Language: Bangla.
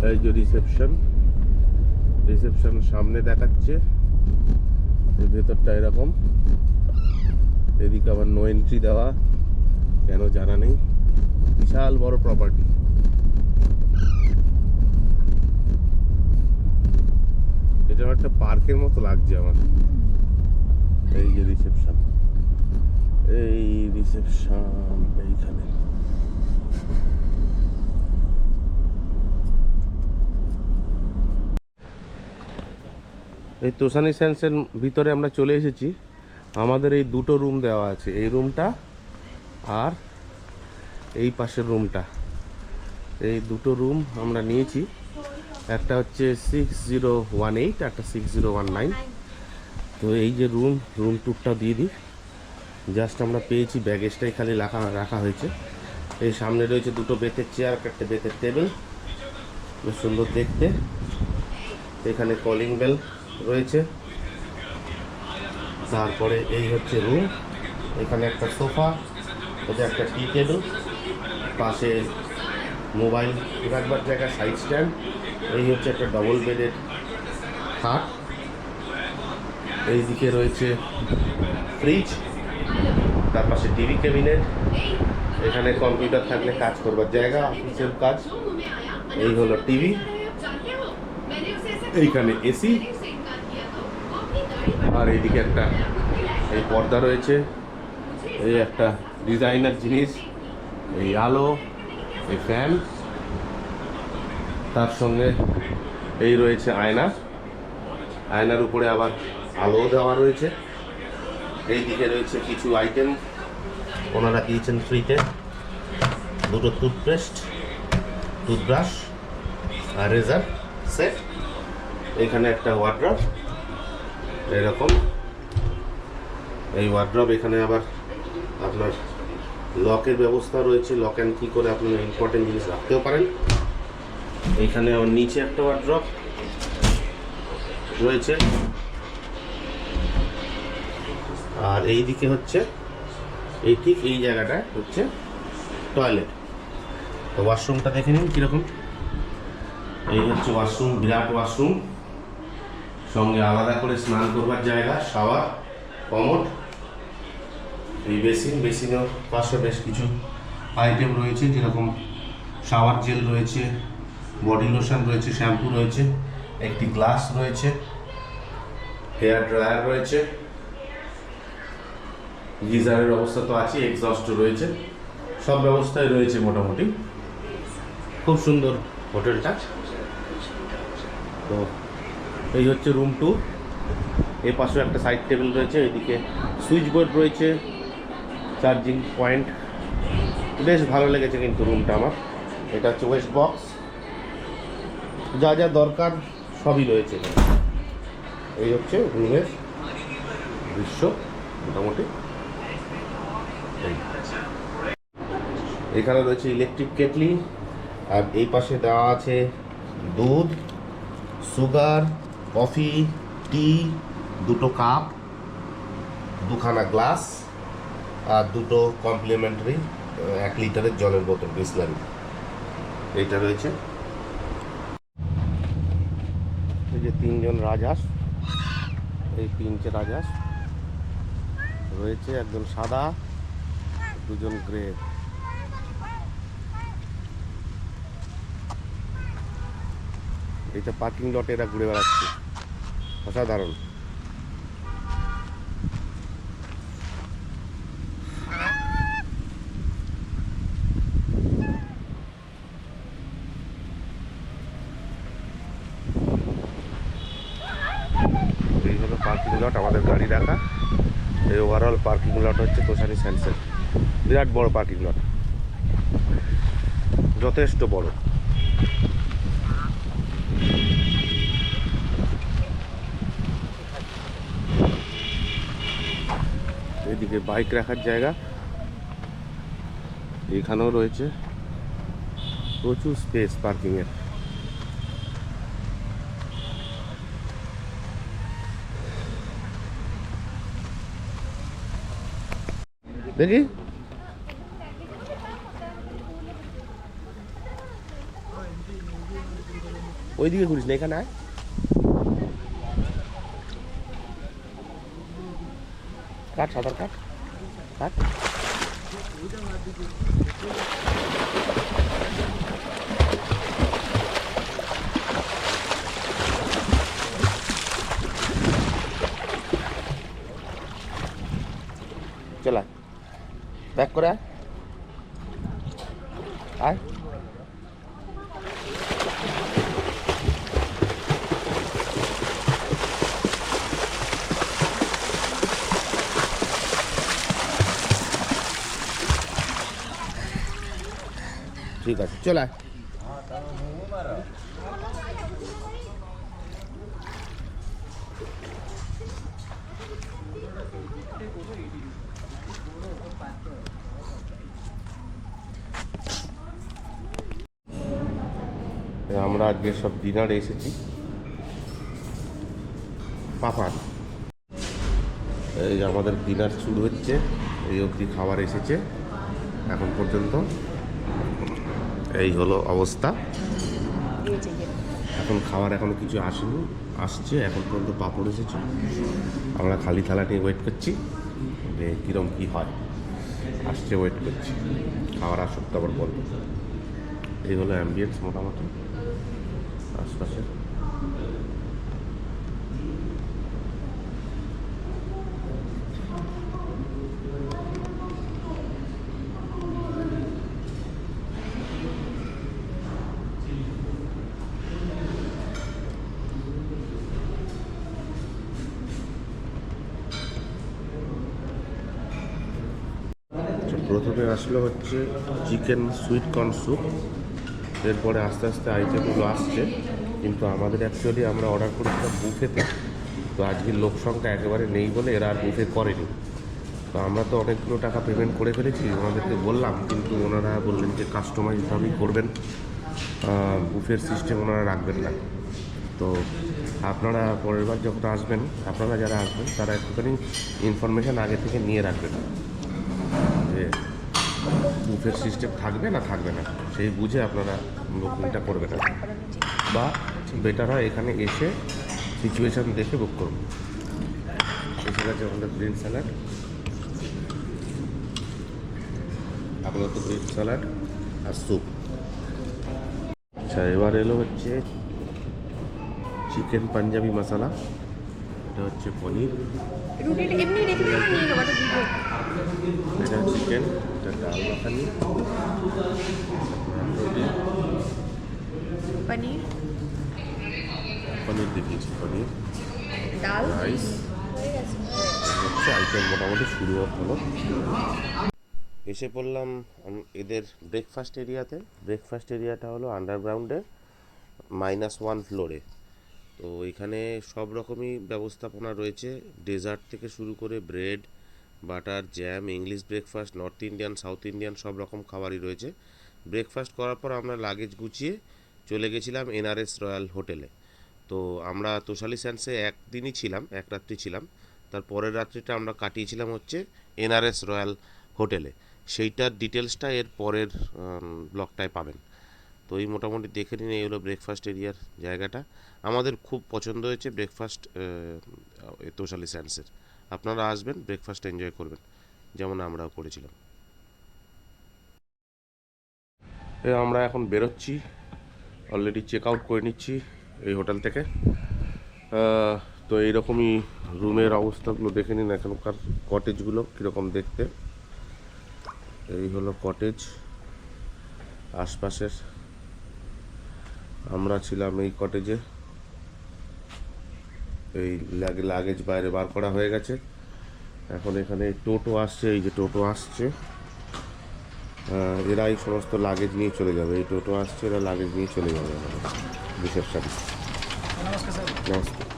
এই যে রিসেপশন সামনে দেখাচ্ছে, এই ভেতরটা এরকম, এদিকে আবার নো এন্ট্রি দেওয়া, কেন জানা নেই। বিশাল বড় প্রপার্টি। এটা একটা পার্কের মতো লাগছে আমার। এই যে রিসেপশন, এইখানে এই তোষানি সেন্সের ভিতরে আমরা চলে এসেছি। আমাদের এই দুটো রুম দেওয়া আছে, এই রুমটা আর এই পাশের রুমটা। এই দুটো রুম আমরা নিয়েছি, একটা হচ্ছে 6018, একটা 6019। তো এই যে রুম টুরটা দিয়ে দিই। জাস্ট আমরা পেয়েছি, ব্যাগেজটাই খালি রাখা হয়েছে। এই সামনে রয়েছে দুটো বেতের চেয়ার, একটা বেতের টেবিল, বেশ সুন্দর দেখতে। এখানে কলিং বেল রয়েছে। তারপরে এই হচ্ছে রুম, এখানে একটা সোফা, এটা একটা টি টেবিল, পাশে মোবাইল রাখবার জায়গা, সাইড স্ট্যান্ড। এই হচ্ছে একটা ডবল বেডের খাট। এইদিকে রয়েছে ফ্রিজ, তার পাশে টিভি ক্যাবিনেট, এখানে কম্পিউটার থাকলে কাজ করবার জায়গা, অফিসের কাজ। এই হলো টিভি, এইখানে এসি, আর এইদিকে একটা এই পর্দা রয়েছে। এই একটা ডিজাইনার জিনিস, এই আলো, এই ফ্যান, তার সঙ্গে এই রয়েছে আয়নার উপরে আবার আলো দেওয়া রয়েছে। এই দিকে রয়েছে কিছু আইটেম ওনারা দিয়েছেন ফ্রিতে, দুটো টুথব্রাশ আর রেজার সেট। এখানে একটা ওয়ার্ড্রপ, এরকম এই ওয়ার্ড্রপ। এখানে আবার আপনার লকের ব্যবস্থা রয়েছে, লক অ্যান্ড কি করে আপনার ইম্পর্টেন্ট জিনিস রাখতেও পারেন। এইখানে আবার নিচে একটা ওয়ার্ড্রপ রয়েছে, আর এই দিকে হচ্ছে ঠিক এই জায়গাটা হচ্ছে টয়লেট। তো ওয়াশরুমটা দেখে নিন কীরকম। এই হচ্ছে ওয়াশরুম, বিরাট ওয়াশরুম, সঙ্গে আলাদা করে স্নান করবার জায়গা, শাওয়ার, কমোড। এই বেসিনের পাশে বেশ কিছু আইটেম রয়েছে, যেরকম শাওয়ার জেল রয়েছে, বডি লোশন রয়েছে, শ্যাম্পু রয়েছে, একটি গ্লাস রয়েছে, হেয়ার ড্রায়ার রয়েছে, গিজারের অবস্থা তো আছে, এক্সস্ট রয়েছে, সব ব্যবস্থায় রয়েছে মোটামুটি। খুব সুন্দর হোটেলটা। তো এই হচ্ছে রুম 2। এর পাশেও একটা সাইড টেবিল রয়েছে, এদিকে সুইচ বোর্ড রয়েছে, চার্জিং পয়েন্ট। বেশ ভালো লেগেছে কিন্তু রুমটা আমার। এটা হচ্ছে ওয়েস্ট বক্স, যা যা দরকার সবই রয়েছে এখানে। এই হচ্ছে রুমের দৃশ্য মোটামুটি। এখানে রয়েছে ইলেকট্রিক কেটলি, আর এই পাশে দেওয়া আছে দুধ, সুগার, কফি, টি, দুটো কাপ, দুখানা গ্লাস, আর দুটো কমপ্লিমেন্টারি 1 লিটারের জলের বোতল, বিসলারি। এইটা রয়েছে। এই যে 3জন রাজহাঁস, এই 3টে রাজহাঁস রয়েছে, একজন সাদা, 2জন গ্রে। এইটা পার্কিং লটে এরা ঘুরে বেড়াচ্ছে, অসাধারণ। এই হলো পার্কিং লট, আমাদের গাড়ি রাখা। এই ওভারঅল পার্কিং লট হচ্ছে তোষানি সেন্সের। বিরাট বড় পার্কিং লট, যথেষ্ট বড়। এদিকে বাইক রাখার জায়গা, এখানেও রয়েছে প্রচুর স্পেস পার্কিংয়ের। দেখি ওইদিকে ঘুরিস না, এখানে আয়। কাট, সাঁতার কাট, কাট। চল আয়, ব্যাক করে আয়, আয়। ঠিক আছে, চল আয়। আমরা আজকে সব ডিনারে এসেছি পাপান। এই আমাদের ডিনার শুরু হচ্ছে, এই অবধি খাবার এসেছে এখন পর্যন্ত। এই হলো অবস্থা। এখন খাবার এখনো কিছু আসেনি, আসছে এখন পর্যন্ত। পাঁপড় এসেছে, আমরা খালি থালা নিয়ে ওয়েট করছি যে কীরকম কী হয়। আসছে, ওয়েট করছি, খাবার আসুক তারপর বলবো। এই হলো অ্যাম্বিয়েন্স মোটামুটি আশপাশে। প্রথমে আসলো হচ্ছে চিকেন সুইট কর্ন স্যুপ, এরপরে আস্তে আস্তে আইটেমগুলো আসছে। কিন্তু আমাদের অ্যাকচুয়ালি আমরা অর্ডার করেছিলাম বুফেতে, তো আজকের লোক সংখ্যা একেবারে নেই বলে এরা আর বুফে করেনি। তো আমরা তো অনেকগুলো টাকা পেমেন্ট করে ফেলেছি, ওনাদেরকে বললাম, কিন্তু ওনারা বললেন যে কাস্টমাইজভাবেই করবেন, বুফের সিস্টেম ওনারা রাখবেন না। তো আপনারা পরের বার যখন আসবেন, আপনারা যারা আসবেন তারা একটুখানি ইনফরমেশান আগে থেকে নিয়ে রাখবেন যে বুফের সিস্টেম থাকবে না থাকবে না, সেই বুঝে আপনারা বুকিংটা করবেন না, বা বেটার হয় এখানে এসে সিচুয়েশান দেখে বুক করুন। এসে গেছে আমাদের গ্রিন স্যালাড, আপনার তো গ্রিন স্যালাড আর স্যুপ। আচ্ছা, এবার এলো হচ্ছে চিকেন পাঞ্জাবি মশলা, এটা হচ্ছে পনির, এটা চিকেন, এটা ডাল মাখানি, পনির পনির দেখিয়েছি, পনির, ডাল, রাইস হচ্ছে আইটেম মোটামুটি শুরু হলো। এসে পড়লাম এদের ব্রেকফাস্ট এরিয়াতে। ব্রেকফাস্ট এরিয়াটা হলো আন্ডারগ্রাউন্ডে -1 ফ্লোরে। তো এখানে সব রকমই ব্যবস্থাপনা রয়েছে, ডেজার্ট থেকে শুরু করে bread, butter, jam, English breakfast, north Indian, south Indian সব রকম খাবারই রয়েছে। ব্রেকফাস্ট করার পর আমরা লাগেজ গুছিয়ে চলে গেছিলাম এনআরএস রয়্যাল হোটেলে। তো আমরা তোষালি স্যান্ডসে একদিনই ছিলাম, এক রাত্রি ছিলাম, তার পরের রাত্রিটা আমরা কাটিয়েছিলাম হচ্ছে এনআরএস রয়্যাল হোটেলে। সেইটার ডিটেলসটা এর পরের ব্লগটায় পাবেন। তো এই মোটামুটি দেখে নিন, এই হলো ব্রেকফাস্ট এরিয়ার জায়গাটা। আমাদের খুব পছন্দ হয়েছে ব্রেকফাস্ট তোষালি স্যান্ডসের। আপনারা আসবেন, ব্রেকফাস্ট এনজয় করবেন যেমন আমরাও করেছিলাম। আমরা এখন বেরোচ্ছি, অলরেডি চেক আউট করে নিচ্ছি এই হোটেল থেকে। তো এইরকমই রুমের অবস্থাগুলো দেখে নিন, এখনকার কটেজগুলো কীরকম দেখতে। এই হলো কটেজ আশপাশের, আমরা ছিলাম এই কটেজে। এই লাগেজ বাইরে বার করা হয়ে গেছে, এখন এখানে টোটো আসছে, এই যে টোটো আসছে, এরাই সমস্ত লাগেজ নিয়ে চলে যাবে। এই টোটো আসছে, এরা লাগেজ নিয়ে চলে যাবে আমাদের রিসেপশন। নমস্কার।